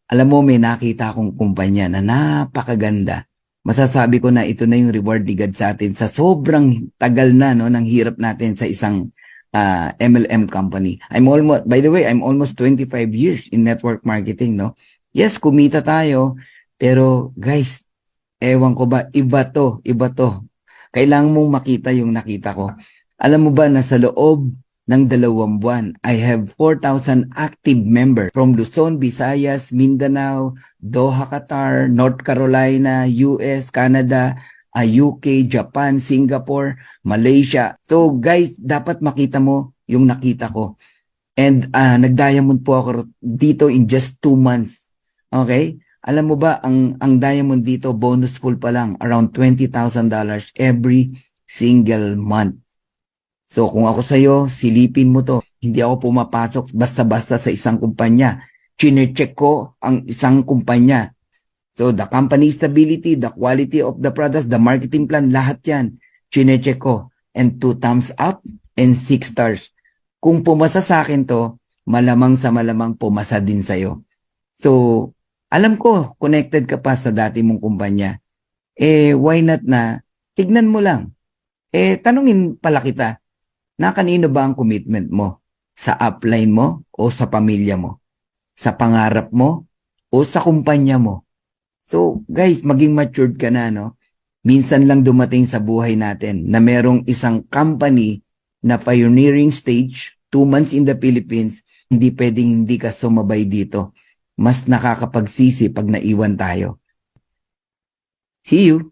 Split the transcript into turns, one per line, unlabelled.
Alam mo, may nakita akong kumpanya na napakaganda. Masasabi ko na ito na yung reward ni God sa atin sa sobrang tagal na no, ng hirap natin sa isang MLM company. By the way, I'm almost 25 years in network marketing, no? Yes, kumita tayo, pero guys, ewan ko ba, iba to. Kailangan mong makita yung nakita ko. Alam mo ba na sa loob ng 2 buwan, I have 4,000 active members from Luzon, Visayas, Mindanao, Doha, Qatar, North Carolina, US, Canada, UK, Japan, Singapore, Malaysia. So guys, dapat makita mo yung nakita ko. And nag-diamond po ako dito in just 2 months. Okay? Alam mo ba, ang diamond dito, bonus full pa lang, around $20,000 every single month. So kung ako sa'yo, silipin mo to. Hindi ako pumapasok basta-basta sa isang kumpanya. Chine-check ko ang isang kumpanya. So the company stability, the quality of the products, the marketing plan, lahat yan. Chine-check ko. And 2 thumbs up and 6 stars. Kung pumasa sa akin to, malamang sa malamang pumasa din sa'yo. So, alam ko, connected ka pa sa dati mong kumpanya. Why not na, tignan mo lang. Tanungin pala kita, na kanino ba ang commitment mo? Sa upline mo o sa pamilya mo? Sa pangarap mo o sa kumpanya mo? So, guys, maging matured ka na, no? Minsan lang dumating sa buhay natin na merong isang company na pioneering stage, 2 months in the Philippines, hindi pwedeng hindi ka sumabay dito. Mas nakakapagsisi pag naiwan tayo. See you!